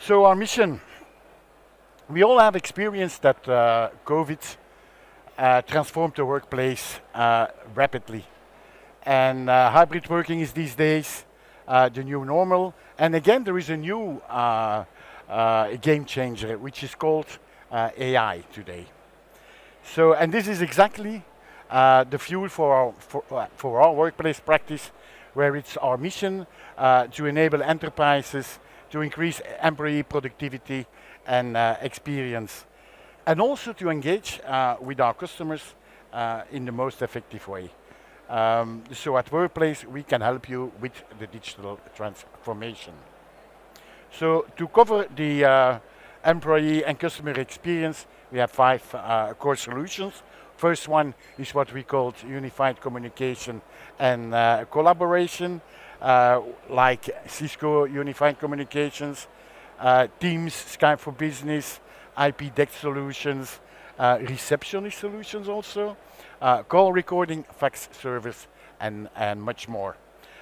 So our mission, we all have experienced that COVID transformed the workplace rapidly. And hybrid working is these days the new normal. And again, there is a new game changer, which is called AI today. So, and this is exactly the fuel for our workplace practice, where it's our mission to enable enterprises to increase employee productivity and experience, and also to engage with our customers in the most effective way. So at Workplace, we can help you with the digital transformation. So to cover the employee and customer experience, we have 5 core solutions. First one is what we call unified communication and collaboration, like Cisco Unified Communications, Teams, Skype for Business, IP desk solutions, receptionist solutions also, call recording, fax service, and much more.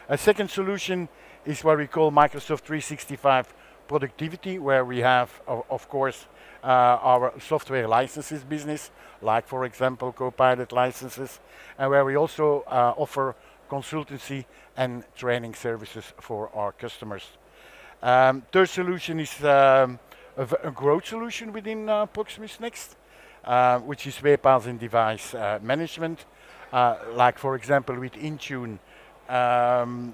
A second solution is what we call Microsoft 365 productivity, where we have, of course, our software licenses business, like, for example, Copilot licenses, and where we also offer consultancy and training services for our customers. Third solution is a growth solution within Proximus NXT, which is WebPass and device management. Like, for example, with Intune,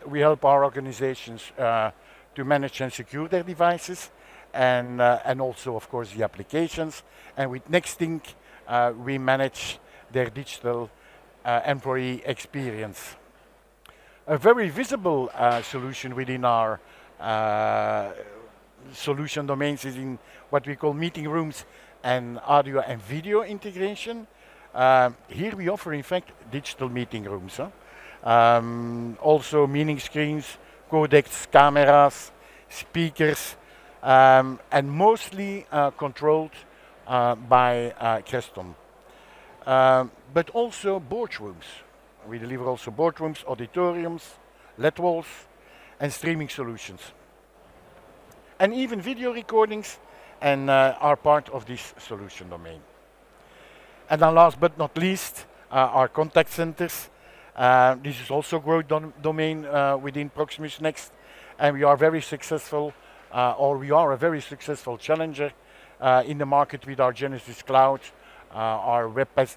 we help our organizations to manage and secure their devices, and also, of course, the applications. And with NextThink, we manage their digital employee experience. A very visible solution within our solution domains is in what we call meeting rooms and audio and video integration. Here we offer, in fact, digital meeting rooms. Also meeting screens, codecs, cameras, speakers, and mostly controlled by Creston. But also boardrooms. We deliver also boardrooms, auditoriums, LED walls, and streaming solutions. And even video recordings and are part of this solution domain. And then last but not least, our contact centers. This is also a growth domain within Proximus NXT, and we are very successful, or we are a very successful challenger in the market with our Genesis Cloud, our WebEx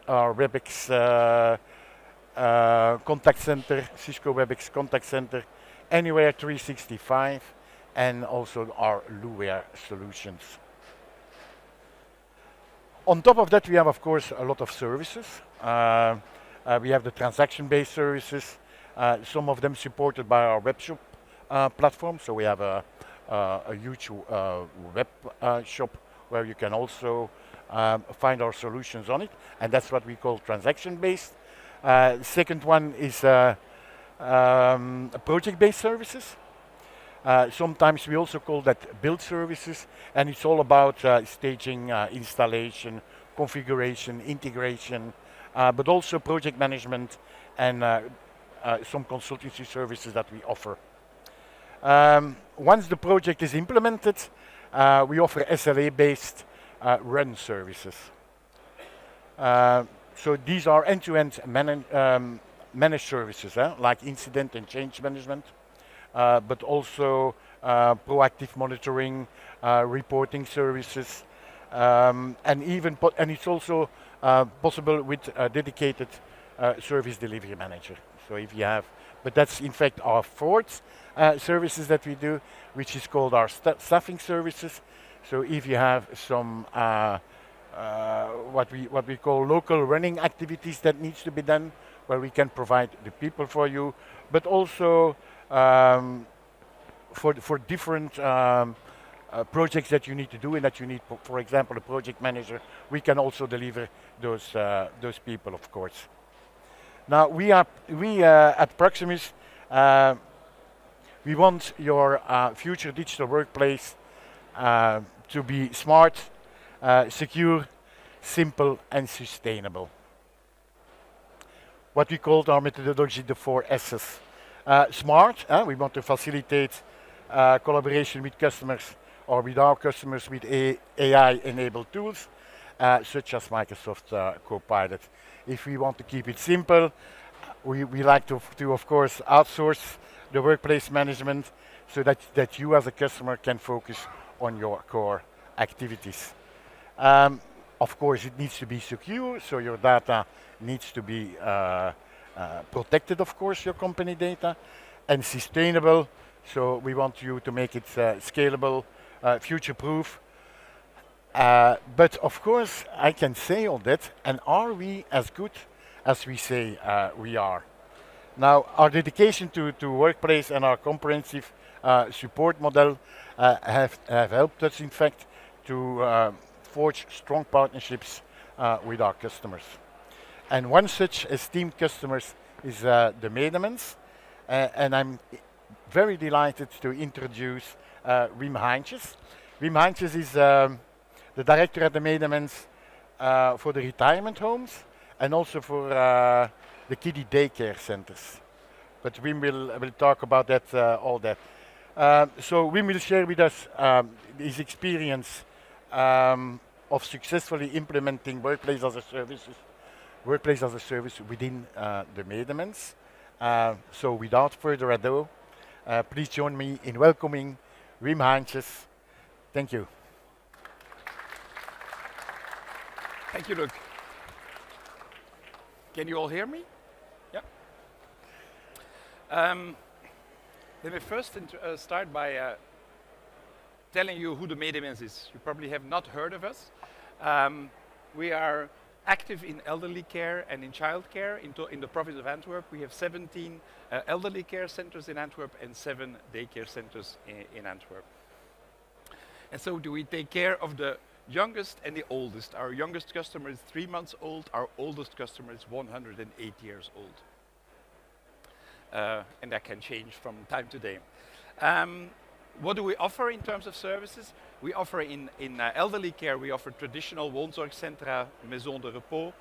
contact center, Cisco WebEx contact center, Anywhere 365, and also our Luware solutions. On top of that, we have, of course, a lot of services. We have the transaction-based services, some of them supported by our web shop platform. So we have a huge web shop where you can also find our solutions on it, and that's what we call transaction-based. Second one is project-based services. Sometimes we also call that build services, and it's all about staging, installation, configuration, integration, but also project management and some consultancy services that we offer. Once the project is implemented, we offer SLA-based run services. So these are end-to-end managed services, like incident and change management, but also proactive monitoring, reporting services, and it's also possible with a dedicated service delivery manager. So if you have, but that's in fact our fourth services that we do, which is called our staffing services. So if you have some what we call local running activities that needs to be done, where we can provide the people for you, but also for different projects that you need to do and that you need, for example, a project manager, we can also deliver those people, of course. Now we at Proximus, we want your future digital workplace to be smart, secure, simple, and sustainable. What we called our methodology the 4 S's. Smart, we want to facilitate collaboration with customers or with our customers with AI-enabled tools, such as Microsoft Copilot. If we want to keep it simple, we like to, of course, outsource the workplace management so that you as a customer can focus on your core activities. Of course, it needs to be secure, so your data needs to be protected, of course, your company data, and sustainable. So we want you to make it scalable, future-proof. But of course, I can say all that, and are we as good as we say we are? Now, our dedication to workplace and our comprehensive support model have helped us, in fact, to forge strong partnerships with our customers. And one such esteemed customer is De Medemens, and I'm very delighted to introduce Wim Heintjes. Wim Heintjes is the director at De Medemens for the retirement homes and also for the kiddie daycare centers. But Wim will talk about that, all that. So Wim will share with us his experience of successfully implementing workplace as a service within De Medemens. So without further ado, please join me in welcoming Wim Heintjes. Thank you. Thank you, Luc. Can you all hear me? Yeah. Let me first start by telling you who De Medemens is. You probably have not heard of us. We are active in elderly care and in childcare in the province of Antwerp. We have 17 elderly care centers in Antwerp and 7 daycare centers in Antwerp. And so do we take care of the youngest and the oldest. Our youngest customer is 3 months old. Our oldest customer is 108 years old. And that can change from time to day. What do we offer in terms of services? We offer in elderly care, we offer traditional woonzorgcentra, maison de repos.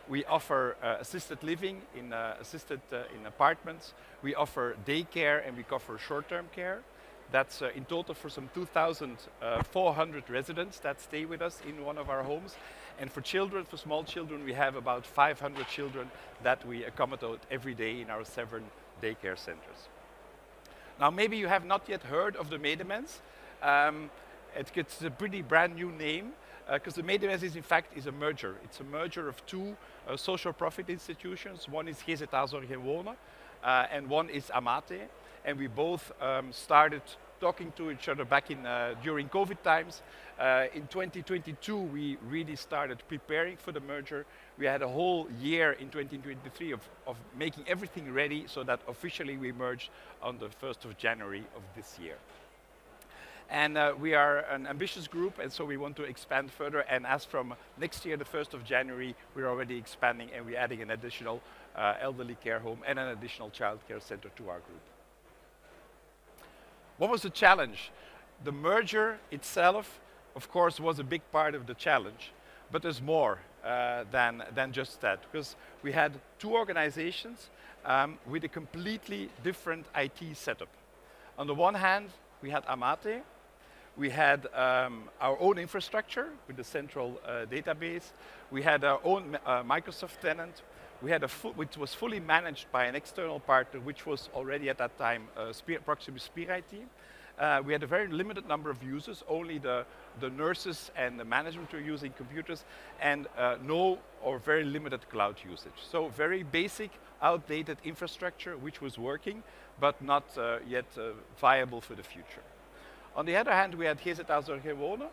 We offer assisted living in apartments. We offer daycare and we offer short-term care. That's in total for some 2,400 residents that stay with us in one of our homes. And for children, for small children, we have about 500 children that we accommodate every day in our 7 daycare centers. Now, maybe you have not yet heard of De Medemens. It's a pretty brand new name, because De Medemens is, in fact, a merger. It's a merger of 2 social profit institutions. One is GZA Zorg en Wonen, and one is Amate. And we both started talking to each other back during COVID times. In 2022, we really started preparing for the merger. We had a whole year in 2023 of making everything ready so that officially we merged on the 1st of January of this year. And we are an ambitious group, and so we want to expand further. And as from next year, the 1st of January, we're already expanding and we're adding an additional elderly care home and an additional child care center to our group. What was the challenge? The merger itself, of course, was a big part of the challenge, but there's more than just that, because we had 2 organizations with a completely different IT setup. On the one hand, we had Amate. We had our own infrastructure with the central database. We had our own Microsoft tenant. We had which was fully managed by an external partner, which was already at that time Proximus Spear IT. We had a very limited number of users, only the nurses and the management were using computers, and no or very limited cloud usage. So very basic, outdated infrastructure, which was working, but not yet viable for the future. On the other hand, we had GZA Zorg en Wonen,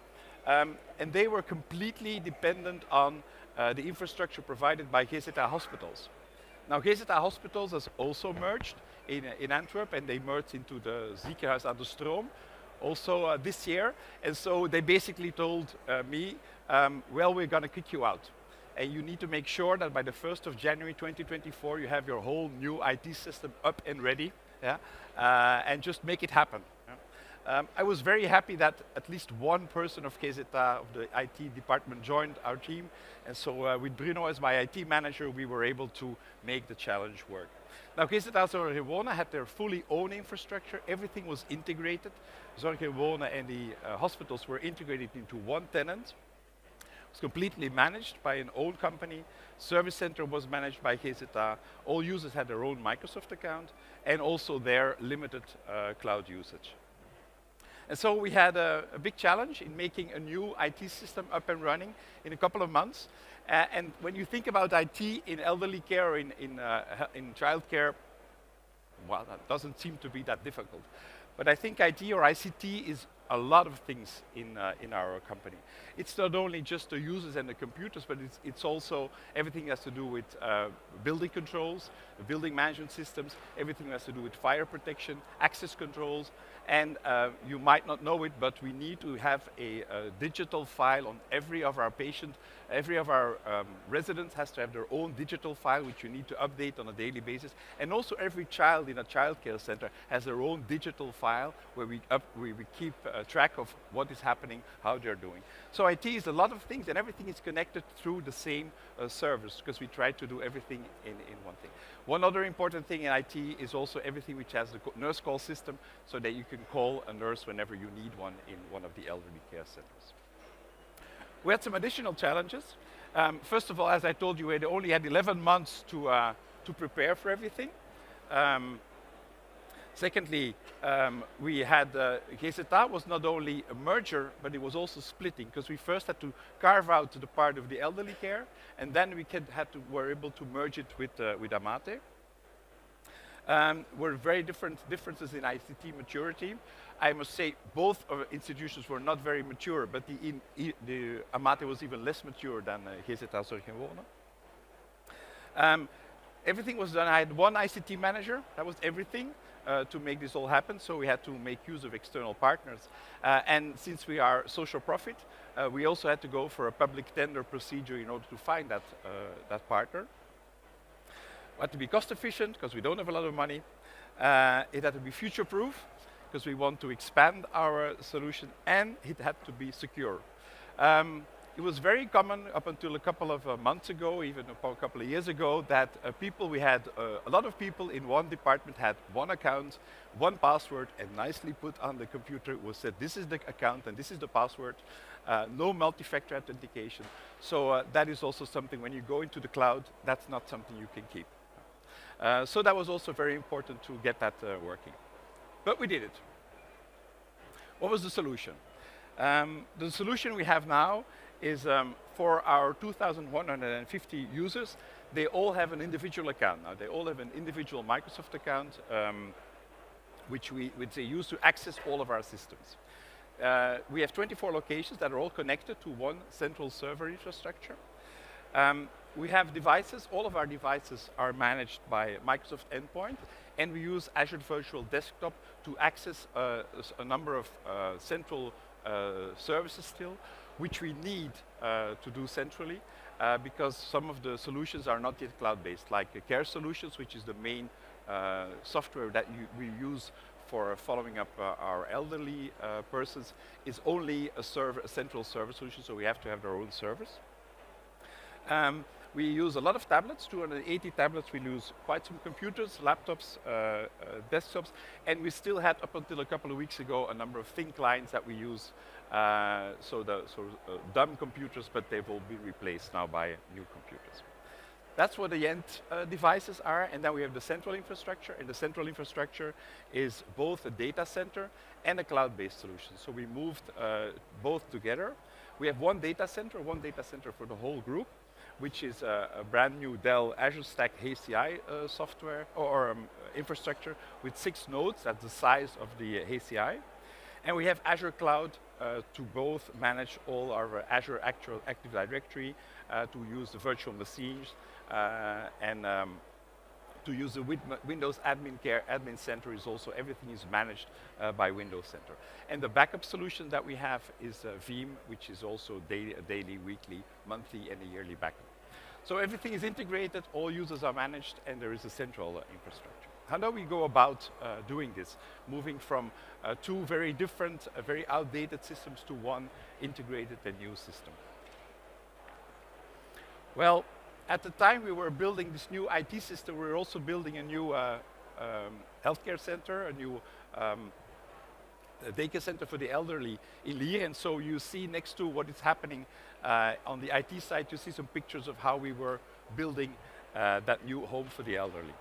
and they were completely dependent on the infrastructure provided by GZA Hospitals. Now, GZA Hospitals has also merged in Antwerp, and they merged into the Ziekenhuis aan de Stroom also this year. And so they basically told me, well, we're going to kick you out. And you need to make sure that by the 1st of January 2024, you have your whole new IT system up and ready, yeah? And just make it happen. I was very happy that at least one person of GZA, of the IT department, joined our team. And so with Bruno as my IT manager, we were able to make the challenge work. Now, KZA Zorggroep had their fully own infrastructure. Everything was integrated. Zorggroep and the hospitals were integrated into one tenant. It was completely managed by an own company. Service center was managed by KZA. All users had their own Microsoft account and also their limited cloud usage. And so we had a big challenge in making a new IT system up and running in a couple of months. And when you think about IT in elderly care or in child care, well, that doesn't seem to be that difficult. But I think IT or ICT is a lot of things in our company. It's not only just the users and the computers, but it's also everything has to do with building controls, the building management systems, everything has to do with fire protection, access controls, and you might not know it, but we need to have a digital file on every of our patients. Every of our residents has to have their own digital file, which you need to update on a daily basis. And also every child in a child care center has their own digital file where we keep track of what is happening, how they're doing. So IT is a lot of things, and everything is connected through the same servers, because we try to do everything in one thing. One other important thing in IT is also everything which has the nurse call system, so that you can call a nurse whenever you need one in one of the elderly care centers. We had some additional challenges. First of all, as I told you, we only had 11 months to prepare for everything. Secondly, we had KZA was not only a merger, but it was also splitting, because we first had to carve out the part of the elderly care, and then we were able to merge it with Amate. Were very differences in ICT maturity. I must say both institutions were not very mature, but the Amate was even less mature than KZA Zorggroep. Everything was done. I had one ICT manager. That was everything to make this all happen. So we had to make use of external partners. And since we are social profit, we also had to go for a public tender procedure in order to find that partner. We had to be cost efficient because we don't have a lot of money. It had to be future proof because we want to expand our solution, and it had to be secure. It was very common up until a couple of months ago, even a couple of years ago, that we had a lot of people in one department had one account, one password, and nicely put on the computer was said, this is the account and this is the password. No multi-factor authentication. So that is also something, when you go into the cloud, that's not something you can keep. So that was also very important to get that working. But we did it. What was the solution? The solution we have now is for our 2,150 users, they all have an individual account now. They all have an individual Microsoft account, which they use to access all of our systems. We have 24 locations that are all connected to one central server infrastructure. We have devices. All of our devices are managed by Microsoft Endpoint, and we use Azure Virtual Desktop to access a number of central services still, which we need to do centrally, because some of the solutions are not yet cloud-based, like Care Solutions, which is the main software that we use for following up our elderly persons, is only a central server solution, so we have to have our own servers. We use a lot of tablets, 280 tablets. We use quite some computers, laptops, desktops, and we still had, up until a couple of weeks ago, a number of thin clients that we use, dumb computers, but they've all been replaced now by new computers. That's what the end devices are, and then we have the central infrastructure, and the central infrastructure is both a data center and a cloud-based solution. So we moved both together. We have one data center for the whole group, which is a brand new Dell Azure Stack HCI software or infrastructure with 6 nodes. That's the size of the HCI. And we have Azure Cloud to both manage all our Azure Active Directory, to use the virtual machines, and to use the Windows Admin Center is also, everything is managed by Windows Center. And the backup solution that we have is Veeam, which is also daily, weekly, monthly, and a yearly backup. So everything is integrated, all users are managed, and there is a central infrastructure. How do we go about doing this? Moving from 2 very different, very outdated systems to one integrated and new system. Well, At the time we were building this new IT system, we were also building a new healthcare center, a new daycare center for the elderly in Lier. And so you see next to what is happening on the IT side, you see some pictures of how we were building that new home for the elderly.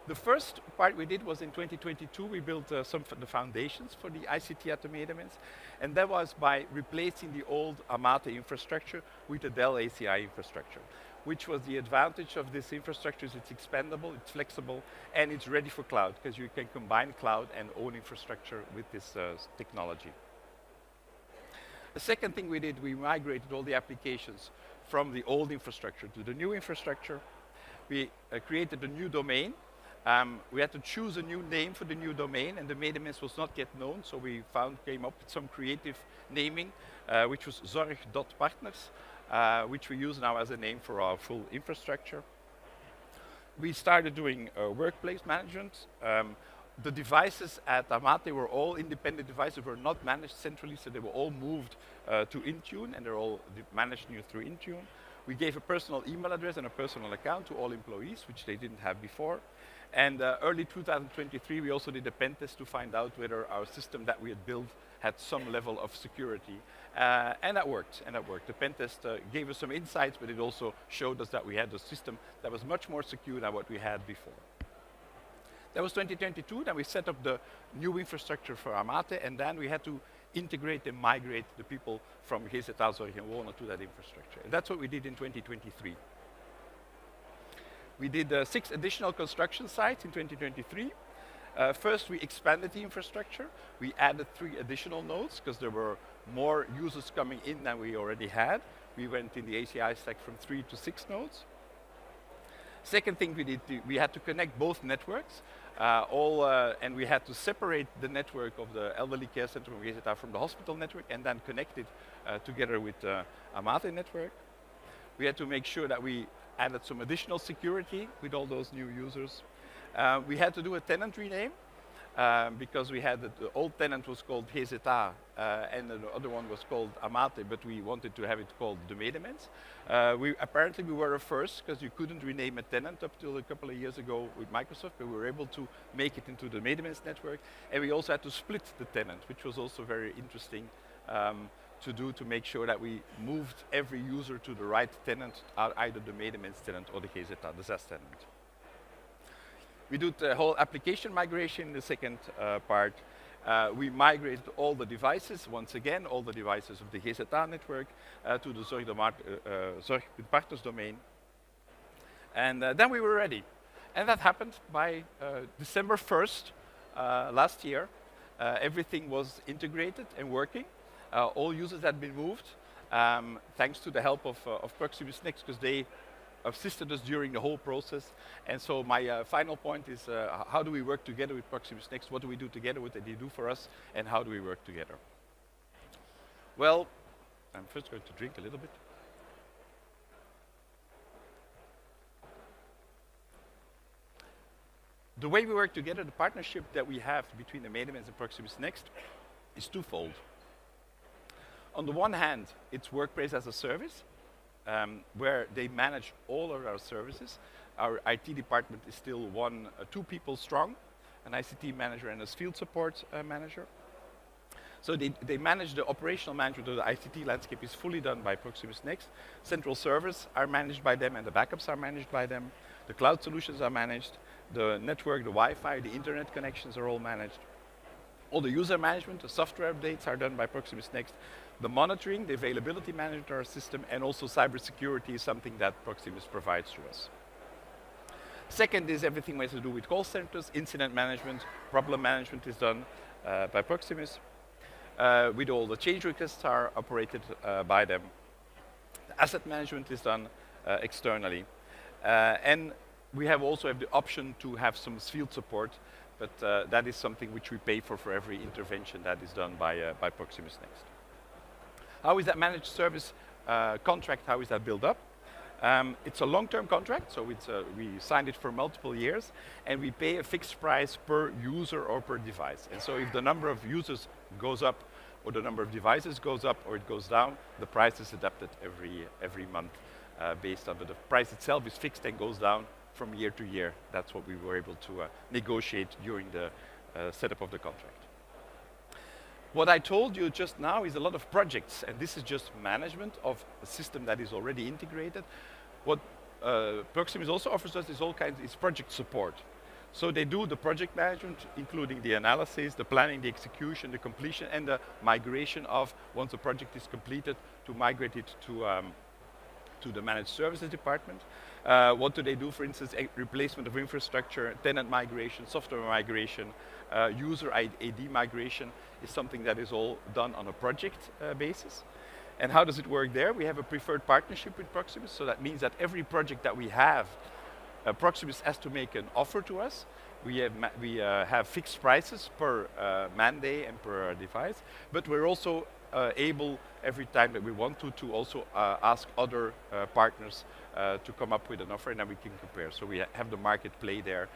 The first part we did was in 2022. We built the foundations for the ICT at the Medemens, and that was by replacing the old Amate infrastructure with the Dell ACI infrastructure, which was the advantage of this infrastructure is it's expandable, it's flexible, and it's ready for cloud, because you can combine cloud and own infrastructure with this technology. The second thing we did, we migrated all the applications from the old infrastructure to the new infrastructure. We created a new domain. We had to choose a new name for the new domain, and the Medemens was not yet known, so we came up with some creative naming, which was Zorg.Partners, which we use now as a name for our full infrastructure. We started doing workplace management. The devices at Amate were all independent devices, were not managed centrally, so they were all moved to Intune, and they're all managed through Intune. We gave a personal email address and a personal account to all employees, which they didn't have before. And early 2023, we also did a pen test to find out whether our system that we had built had some level of security. And that worked, The pen test gave us some insights, but it also showed us that we had a system that was much more secure than what we had before. That was 2022, then we set up the new infrastructure for Amate, and then we had to integrate and migrate the people from GZA Zorg and Wonen to that infrastructure. And that's what we did in 2023. We did 6 additional construction sites in 2023. First, we expanded the infrastructure. We added 3 additional nodes because there were more users coming in than we already had. We went in the ACI stack from 3 to 6 nodes. Second thing we did, we had to connect both networks, and we had to separate the network of the elderly care center from the hospital network, and then connect it together with the Amate network. We had to make sure that we added some additional security with all those new users. We had to do a tenant rename because we had the old tenant was called GZA and the other one was called Amate, but we wanted to have it called De Medemens. Apparently we were a first because you couldn't rename a tenant up till a couple of years ago with Microsoft, but we were able to make it into the Medemens network, and we also had to split the tenant, which was also very interesting to do, to make sure that we moved every user to the right tenant, either the Medemens tenant or the GZA, the ZAS tenant. We did the whole application migration in the second part. We migrated all the devices, once again, all the devices of the GZA network to the Zorg Partners domain. And then we were ready. And that happened by December 1st last year. Everything was integrated and working. All users had been moved, thanks to the help of Proximus NXT, because they assisted us during the whole process. And so my final point is, how do we work together with Proximus NXT? What do we do together? What do they do for us? And how do we work together? Well, I'm first going to drink a little bit. The way we work together, the partnership that we have between the Medemens and Proximus NXT is twofold. On the one hand, it's workplace as a service, where they manage all of our services. Our IT department is still 2 people strong, an ICT manager and a field support manager. So they manage the operational management of the ICT landscape is fully done by Proximus NXT. Central servers are managed by them and the backups are managed by them. The cloud solutions are managed. The network, the Wi-Fi, the internet connections are all managed. All the user management, the software updates are done by Proximus NXT. The monitoring, the availability management of our system, and also cybersecurity is something that Proximus provides to us. Second is everything has to do with call centers, incident management, problem management is done by Proximus. With all the change requests are operated by them. The asset management is done externally. And we also have the option to have some field support, but that is something which we pay for every intervention that is done by Proximus NXT. How is that managed service contract, how is that built up? It's a long-term contract, so we signed it for multiple years, and we pay a fixed price per user or per device. And so if the number of users goes up, or the number of devices goes up, or it goes down, the price is adapted every month based on, but the price itself is fixed and goes down from year to year. That's what we were able to negotiate during the setup of the contract. What I told you just now is a lot of projects, and this is just management of a system that is already integrated. What Proximus also offers us is all kinds, is project support. So they do the project management, including the analysis, the planning, the execution, the completion, and the migration of, once the project is completed, to migrate it to the managed services department. What do they do? For instance, replacement of infrastructure, tenant migration, software migration, user ID migration is something that is all done on a project basis. And how does it work there? We have a preferred partnership with Proximus, so that means that every project that we have, Proximus has to make an offer to us. We have fixed prices per man day and per device, but we're also able, every time that we want to also ask other partners to come up with an offer, and then we can compare. So we have the market play there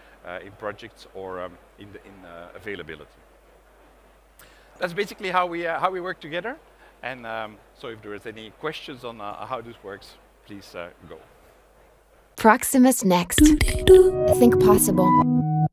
in projects or in availability. That's basically how we work together. And so if there is any questions on how this works, please go. Proximus NXT. Think possible.